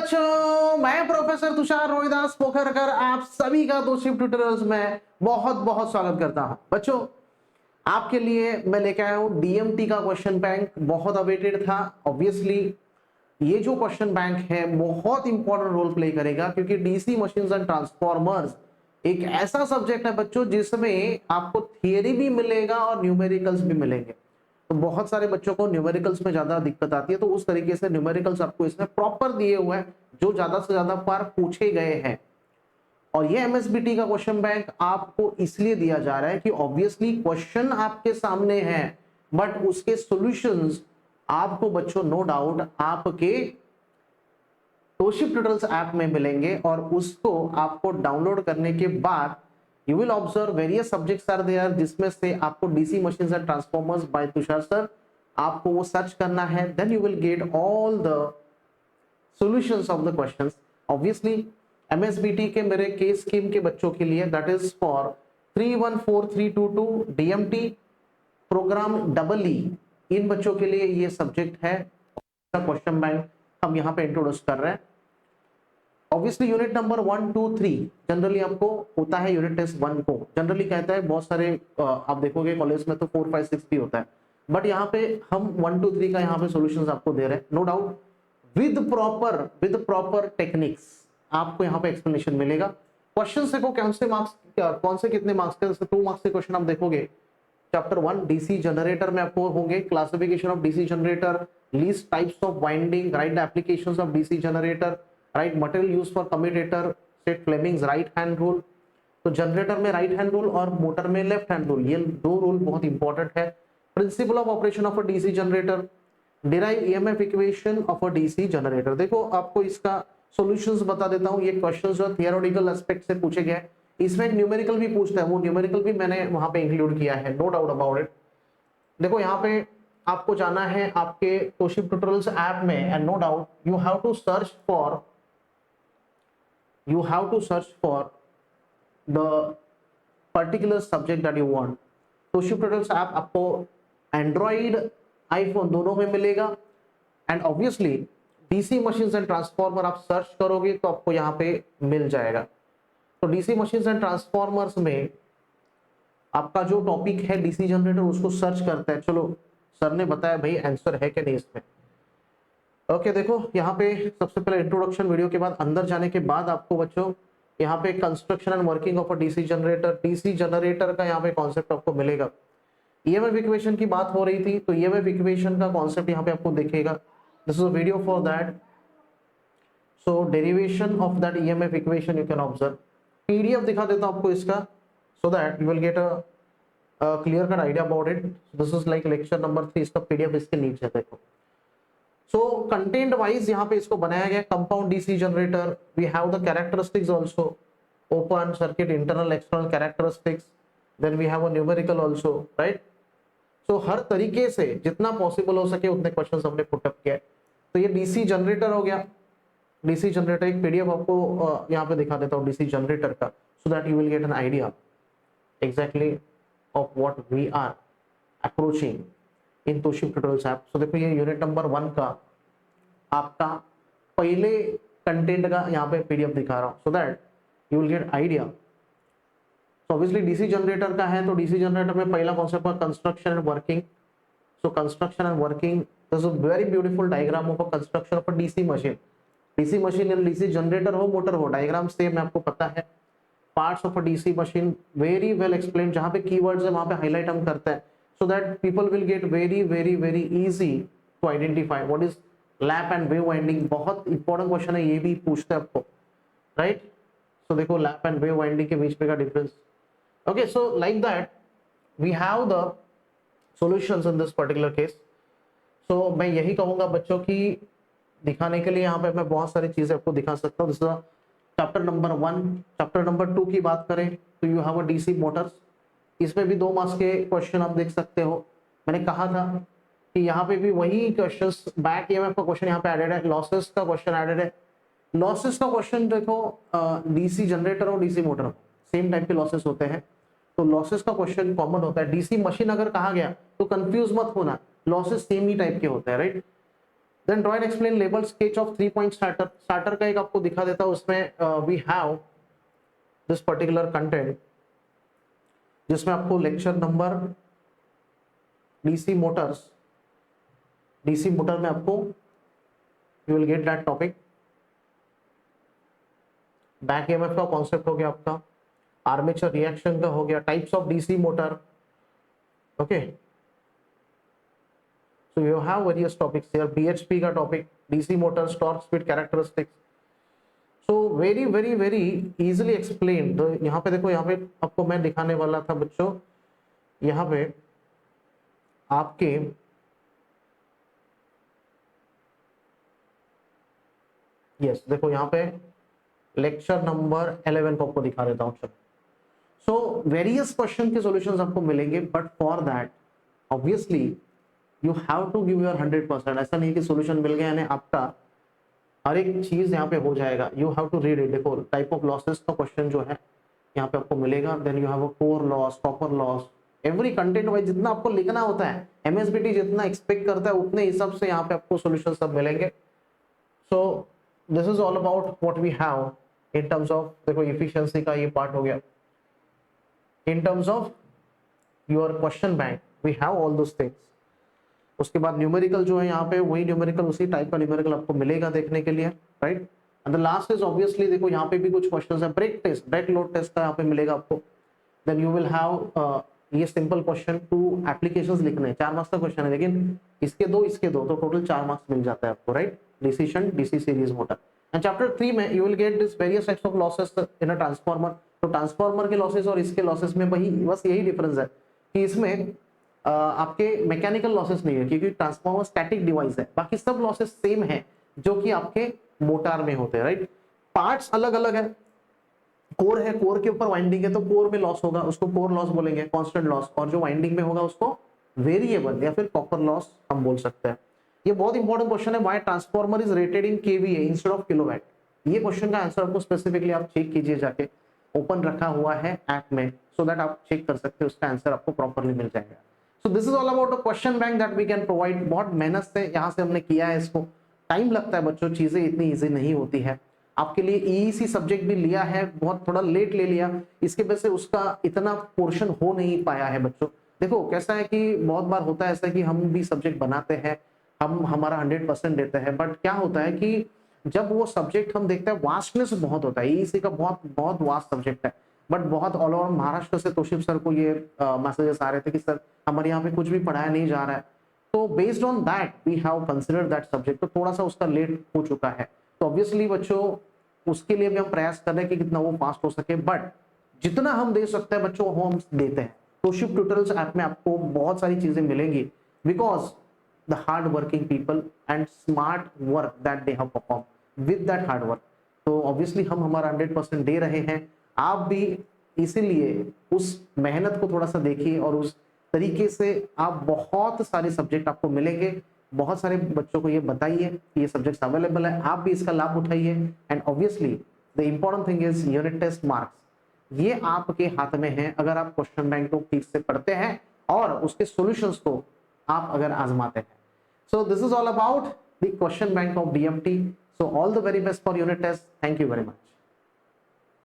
बच्चों, मैं प्रोफेसर तुषार रोहिदास पोखरकर आप सभी का तोशिफ ट्यूटोरियल्स में बहुत बहुत स्वागत करता हूं। बच्चों, आपके लिए मैं लेके आया हूं डीएमटी का क्वेश्चन बैंक। बहुत अवेटेड था। ऑब्वियसली ये जो क्वेश्चन बैंक है बहुत इंपॉर्टेंट रोल प्ले करेगा, क्योंकि डीसी मशीन्स एंड ट्रांसफॉर्मर्स एक ऐसा सब्जेक्ट है बच्चों जिसमें आपको थियरी भी मिलेगा और न्यूमेरिकल्स भी मिलेंगे। तो बहुत सारे बच्चों को न्यूमेरिकल्स में ज्यादा दिक्कत आती है, तो उस तरीके से न्यूमेरिकल्स आपको इसमें प्रॉपर दिए हुए हैं जो ज्यादा से ज्यादा बार पूछे गए हैं। और ये एमएसबीटी का क्वेश्चन बैंक आपको इसलिए दिया जा रहा है कि ऑब्वियसली क्वेश्चन आपके सामने है, बट उसके सॉल्यूशंस आपको बच्चों नो डाउट आपके तोशिफ ट्यूटोरियल्स ऐप में मिलेंगे। और उसको आपको डाउनलोड करने के बाद you will observe various subjects are there, जिसमें से आपको DC machines and transformers by Tushar sir आपको वो सर्च करना है। Then you will get all the solutions of the questions. Obviously MSBT के मेरे केस स्कीम के बच्चों के लिए that is for 314322 DMT program double E, इन बच्चों के लिए ये सब्जेक्ट है। क्वेश्चन बैंक हम यहाँ पे इंट्रोड्यूस कर रहे हैं। ऑब्वियसली यूनिट नंबर 1, 2, 3 जनरली आपको होता है। यूनिट टेस्ट 1 को जनरली कहता है, बहुत सारे आप देखोगे कॉलेज में तो 4, 5, 6 भी होता है, बट यहाँ पे हम 1, 2, 3 का यहाँ पे सॉल्यूशंस आपको दे रहे हैं। No doubt with proper techniques आपको यहाँ पे एक्सप्लेनेशन मिलेगा। क्वेश्चन से को कौन से मार्क्स, कौन से कितने मार्क्स के, 2 मार्क्स के क्वेश्चन आप देखोगे। चैप्टर 1 डीसी जनरेटर में आपको होंगे classification of DC generator, least types of winding, right applications of DC generator, right material use for commutator, set Fleming's right hand rule. तो जनरेटर में राइट हैंड रूल और motor में left hand rule, ये दो rule बहुत important है। Principle of operation of a DC generator, derive EMF equation of a DC generator. देखो आपको इसका सॉल्यूशंस बता देता हूं। ये क्वेश्चंस जो थियोरेटिकल एस्पेक्ट से पूछे गए, इसमें एक न्यूमेरिकल भी पूछता है, वो न्यूमेरिकल भी मैंने वहां पे इंक्लूड किया है, नो डाउट अबाउट इट। देखो यहाँ पे आपको जाना है आपके तोशिफ ट्यूटोरियल्स ऐप में, and no doubt you have to search for the particular subject that you want. Tausif tutorials app आपको एंड्रॉइड आईफोन दोनों में मिलेगा। And obviously DC machines and transformer आप सर्च करोगे तो आपको यहाँ पे मिल जाएगा। तो डीसी मशीन्स एंड ट्रांसफॉर्मर्स में आपका जो टॉपिक है डीसी जनरेटर, उसको सर्च करता है। चलो सर ने बताया भाई आंसर है कि नहीं इसमें। ओके देखो यहाँ पे सबसे पहले इंट्रोडक्शन वीडियो के बाद अंदर जाने के बाद आपको बच्चों यहाँ पे construction and working of a DC generator का यहाँ पे कॉन्सेप्ट आपको मिलेगा। ईएमएफ इक्वेशन की बात हो रही थी, तो ईएमएफ इक्वेशन का कॉन्सेप्ट यहाँ पे आपको दिखेगा। This is a video for that. So derivation of that EMF equation you can observe. PDF दिखा देता हूं आपको इसका, so that you will get a clear cut idea about it. This is like lecture number 3, इसका PDF इसके नीचे देखो। So content wise यहाँ पे इसको बनाया गया। Compound DC generator, we have the characteristics also, open circuit internal external characteristics, then we have a numerical also, right? So हर तरीके से जितना पॉसिबल हो सके उतने क्वेश्चंस हमने पुटअप किया है। तो ये डीसी जनरेटर हो गया। डीसी जनरेटर एक पीडीएफ आपको यहाँ पे दिखा देता हूँ डीसी जनरेटर का, so that you will get an idea exactly of what we are approaching in Tausif tutorials app. So देखो ये यूनिट नंबर 1 का आपका पहले कंटेंट का यहाँ पे पीडीएफ दिखा रहा हूँ, so that you will get idea. So obviously DC generator का है, तो डीसी जनरेटर में पहला कॉन्सेप्ट है construction and working. So construction and working, this is very beautiful diagram of a construction of a DC machine. DC machine या DC generator हो motor हो, diagram same है, आपको पता है। Parts of a DC machine very well explain, जहां पे keywords है वहां पे हाईलाइट हम करते हैं, so that people will get very easy to identify what is lap and wave winding. बहुत इंपॉर्टेंट क्वेश्चन है, ये भी पूछते हैं आपको, राइट। सो देखो लैप एंड वेव वाइंडिंग के बीच में का difference. Okay, so like that we have the solutions in this particular case. So मैं यही कहूंगा बच्चों की दिखाने के लिए यहाँ पे मैं बहुत सारी चीजें आपको दिखा सकता हूँ। चैप्टर नंबर 1, चैप्टर नंबर 2 की बात करें तो you have a DC Motors. इसमें भी 2 मार्क्स के क्वेश्चन आप देख सकते हो। मैंने कहा था कि यहाँ पे भी वही क्वेश्चंस, बैक ईएमएफ का क्वेश्चन यहाँ पे एडेड है, लॉसेस का क्वेश्चन एडेड है। लॉसेस का क्वेश्चन देखो डीसी जनरेटर और डीसी मोटर सेम टाइप के लॉसेस होते हैं, तो लॉसेस का क्वेश्चन कॉमन होता है। डीसी मशीन अगर कहा गया तो कंफ्यूज मत होना, लॉसेस सेम ही टाइप के होते हैं, right. Then draw and explain label sketch of 3 point starter. Starter का एक आपको दिखा देता हूं, उसमें we have this particular content जिसमें आपको lecture number DC motors, DC motor में आपको you will get that topic. Back EMF का कॉन्सेप्ट हो गया आपका, आर्मेचर रिएक्शन का हो गया, types of DC motor, okay. So you have various topics here, BHP का topic, DC Motors, torque speed characteristics. So very very very easily explain. तो यहाँ पे देखो, यहाँ पे आपको मैं दिखाने वाला था बच्चों, यहाँ पे आपके यस देखो यहाँ पे लेक्चर नंबर 11 को आपको दिखा देता हूँ। चलो, सो वेरियस क्वेश्चन के सॉल्यूशंस आपको मिलेंगे, but for that obviously you have to give your 100%। ऐसा नहीं कि सॉल्यूशन मिल गया यानी आपका हर एक चीज यहाँ पे हो जाएगा। You have to read it. देखो टाइप ऑफ लॉसेस का क्वेश्चन जो है यहाँ पे आपको मिलेगा, then you have a core loss, copper loss, every content wise जितना आपको लिखना होता है, एमएसबीटी जितना एक्सपेक्ट करता है उतने हिसाब से यहाँ पे आपको सॉल्यूशन सब मिलेंगे। So this is all about what we have in terms of, देखो इफिशिएंसी का ये पार्ट हो गया। In terms of your question bank we have all those things. उसके बाद न्यूमेरिकल जो है यहाँ पे वही न्यूमेरिकल, उसी टाइप का न्यूमेरिकल आपको मिलेगा देखने के लिए, right. And the last is obviously देखो यहाँ पे भी कुछ क्वेश्चंस है, brake test, brake load test का यहाँ पे मिलेगा आपको। देन यू विल हैव ये सिंपल क्वेश्चन, 2 एप्लीकेशंस लिखने हैं, 4 मार्क्स का क्वेश्चन है, लेकिन इसके दो तो टोटल 4 मार्क्स मिल जाता है आपको, right. Decision DC series motor. And chapter 3 में you will get this various types of losses in a transformer. तो ट्रांसफार्मर के लॉसेस और इसके लॉसेस में बस यही डिफरेंस है कि इसमें आपके मैकेनिकल लॉसेस नहीं है, क्योंकि ट्रांसफार्मर स्टैटिक डिवाइस है, बाकी सब लॉसेस सेम है जो कि आपके मोटर में होते हैं, राइट। पार्ट्स अलग अलग है, कोर है, कोर के ऊपर वाइंडिंग है तो कोर में लॉस होगा, उसको कोर लॉस बोलेंगे, कांस्टेंट लॉस, और जो वाइंडिंग में होगा उसको वेरिएबल या फिर कॉपर लॉस हम बोल सकते हैं। ये बहुत इंपॉर्टेंट क्वेश्चन है, why transformer is rated in KVA instead of kilowatt. ये क्वेश्चन का आंसर आपको स्पेसिफिकली आप चेक कीजिए, जाके ओपन रखा हुआ है ऐप में, सो दैट आप चेक कर सकते हो, उसका आंसर आपको प्रॉपर्ली मिल जाएगा। So this is all about a question bank that we can provide. बहुत मेहनत से यहाँ से हमने किया है इसको, टाइम लगता है बच्चों, चीजें इतनी इजी नहीं होती है। आपके लिए ईईसी सब्जेक्ट भी लिया है, बहुत थोड़ा लेट ले लिया, इसके वजह से उसका इतना पोर्शन हो नहीं पाया है बच्चों। देखो कैसा है कि बहुत बार होता है ऐसा कि हम भी सब्जेक्ट बनाते हैं, हम हमारा 100% देते हैं, बट क्या होता है कि जब वो सब्जेक्ट हम देखते हैं, वास्टनेस बहुत होता है, ईईसी का बहुत बहुत वास्ट सब्जेक्ट है, बट बहुत ऑल ओवर महाराष्ट्र से तोशिब सर को ये मैसेजेस आ रहे थे कि सर हमारे यहाँ पे कुछ भी पढ़ाया नहीं जा रहा है। तो based on that we have considered that subject, तो थोड़ा सा उसका लेट हो चुका है। तो ऑब्वियसली बच्चों उसके लिए भी हम प्रयास कर रहे हैं कि कितना वो फास्ट हो सके, बट जितना हम दे सकते हैं बच्चों वो हम देते हैं। तोशिब ट्यूटोरियल्स ऐप में आपको बहुत सारी चीजें मिलेंगी, because the hard working people and smart work that they have perform with that hard work. तो ऑब्वियसली हम हमारा 100% दे रहे हैं, आप भी इसीलिए उस मेहनत को थोड़ा सा देखिए, और उस तरीके से आप बहुत सारे सब्जेक्ट आपको मिलेंगे। बहुत सारे बच्चों को ये बताइए कि ये सब्जेक्ट्स अवेलेबल है, आप भी इसका लाभ उठाइए। And obviously the important thing is unit test marks, ये आपके हाथ में है अगर आप क्वेश्चन बैंक को ठीक से पढ़ते हैं और उसके सॉल्यूशंस को आप अगर आजमाते हैं। So this is all about the question bank of DMT. So all the very best for unit test. Thank you very much.